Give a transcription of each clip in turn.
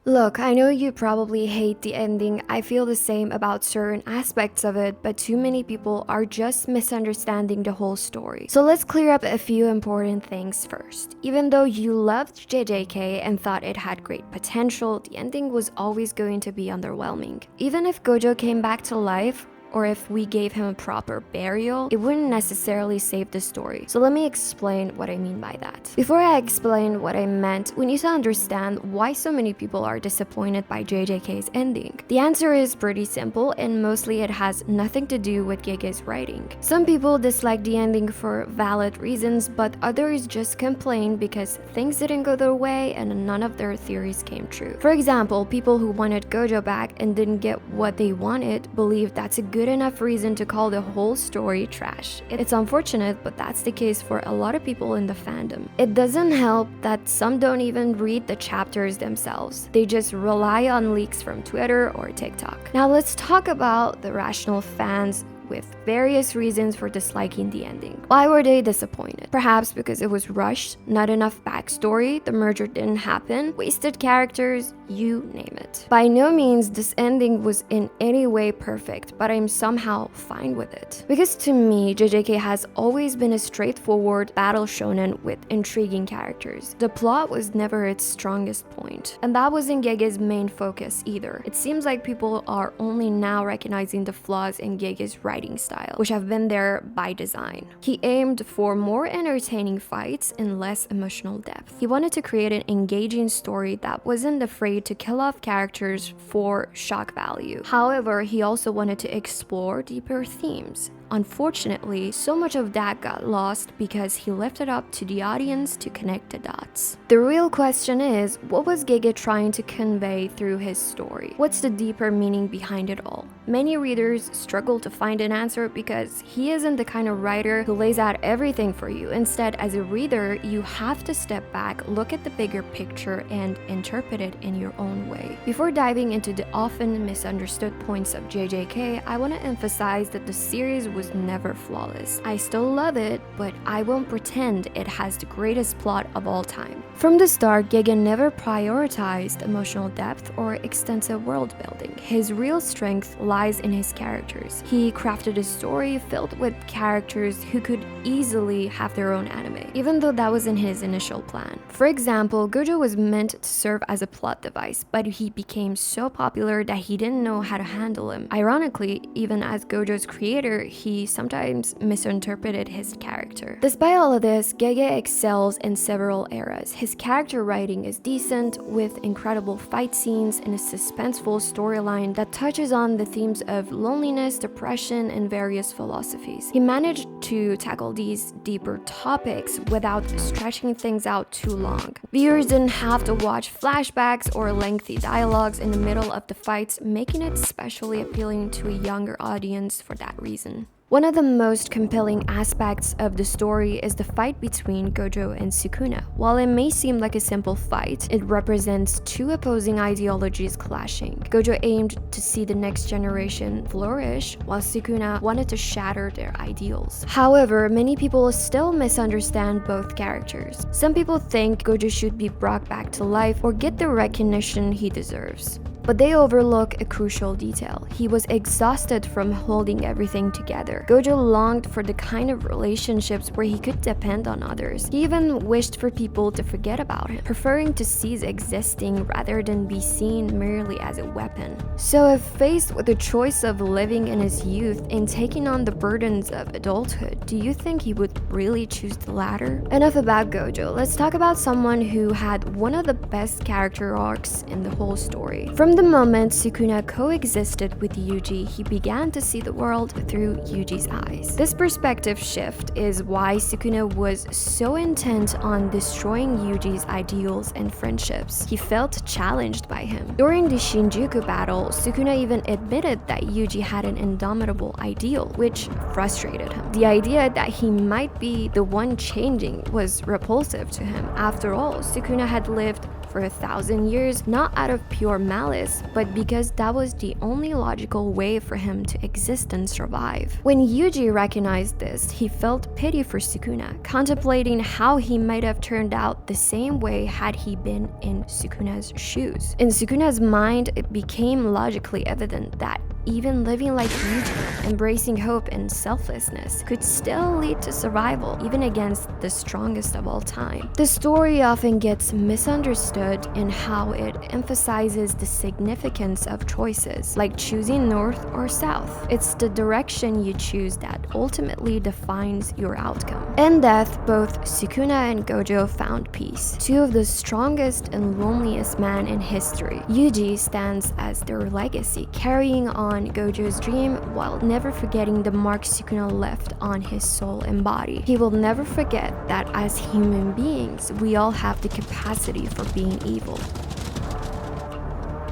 Look, I know you probably hate the ending. I feel the same about certain aspects of it, but too many people are just misunderstanding the whole story. So let's clear up a few important things first. Even though you loved JJK and thought it had great potential, the ending was always going to be underwhelming. Even if Gojo came back to life, or if we gave him a proper burial, it wouldn't necessarily save the story. So let me explain what I mean by that. Before I explain what I meant, we need to understand why so many people are disappointed by JJK's ending. The answer is pretty simple, and mostly it has nothing to do with Gege's writing. Some people dislike the ending for valid reasons, but others just complain because things didn't go their way and none of their theories came true. For example, people who wanted Gojo back and didn't get what they wanted believe that's a good enough reason to call the whole story trash. It's unfortunate, but that's the case for a lot of people in the fandom. It doesn't help that some don't even read the chapters themselves. They just rely on leaks from Twitter or TikTok. Now let's talk about the rational fans with various reasons for disliking the ending. Why were they disappointed? Perhaps because it was rushed, not enough backstory, the merger didn't happen, wasted characters, you name it. By no means this ending was in any way perfect, but I'm somehow fine with it. Because to me, JJK has always been a straightforward battle shonen with intriguing characters. The plot was never its strongest point, and that wasn't Gege's main focus either. It seems like people are only now recognizing the flaws in Gege's writing style, which have been there by design. He aimed for more entertaining fights and less emotional depth. He wanted to create an engaging story that wasn't afraid to kill off characters for shock value. However, he also wanted to explore deeper themes. Unfortunately, so much of that got lost because he left it up to the audience to connect the dots. The real question is, what was Gege trying to convey through his story? What's the deeper meaning behind it all? Many readers struggle to find an answer because he isn't the kind of writer who lays out everything for you. Instead, as a reader, you have to step back, look at the bigger picture, and interpret it in your own way. Before diving into the often misunderstood points of JJK, I want to emphasize that the series was never flawless. I still love it, but I won't pretend it has the greatest plot of all time. From the start, Gege never prioritized emotional depth or extensive world building. His real strength lies in his characters. He crafted a story filled with characters who could easily have their own anime, even though that wasn't his initial plan. For example, Gojo was meant to serve as a plot device, but he became so popular that he didn't know how to handle him. Ironically, even as Gojo's creator, he sometimes misinterpreted his character. Despite all of this, Gege excels in several eras. His character writing is decent, with incredible fight scenes and a suspenseful storyline that touches on the themes of loneliness, depression, and various philosophies. He managed to tackle these deeper topics without stretching things out too long. Viewers didn't have to watch flashbacks or lengthy dialogues in the middle of the fights, making it especially appealing to a younger audience for that reason. One of the most compelling aspects of the story is the fight between Gojo and Sukuna. While it may seem like a simple fight, it represents two opposing ideologies clashing. Gojo aimed to see the next generation flourish, while Sukuna wanted to shatter their ideals. However, many people still misunderstand both characters. Some people think Gojo should be brought back to life or get the recognition he deserves. But they overlook a crucial detail. He was exhausted from holding everything together. Gojo longed for the kind of relationships where he could depend on others. He even wished for people to forget about him, preferring to cease existing rather than be seen merely as a weapon. So if faced with the choice of living in his youth and taking on the burdens of adulthood, do you think he would really choose the latter? Enough about Gojo. Let's talk about someone who had one of the best character arcs in the whole story. From the moment Sukuna coexisted with Yuji, he began to see the world through Yuji's eyes. This perspective shift is why Sukuna was so intent on destroying Yuji's ideals and friendships. He felt challenged by him. During the Shinjuku battle, Sukuna even admitted that Yuji had an indomitable ideal, which frustrated him. The idea that he might be the one changing was repulsive to him. After all, Sukuna had lived for 1,000 years, not out of pure malice, but because that was the only logical way for him to exist and survive. When Yuji recognized this, he felt pity for Sukuna, contemplating how he might have turned out the same way had he been in Sukuna's shoes. In Sukuna's mind, it became logically evident that even living like Yuji, embracing hope and selflessness, could still lead to survival, even against the strongest of all time. The story often gets misunderstood in how it emphasizes the significance of choices, like choosing north or south. It's the direction you choose that ultimately defines your outcome. In death, both Sukuna and Gojo found peace, two of the strongest and loneliest men in history. Yuji stands as their legacy, carrying on Gojo's dream while never forgetting the mark Sukuna left on his soul and body. He will never forget that as human beings, we all have the capacity for being evil.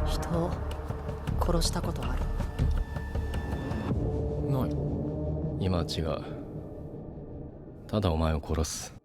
人を殺したことある？ない。今は違う。ただお前を殺す。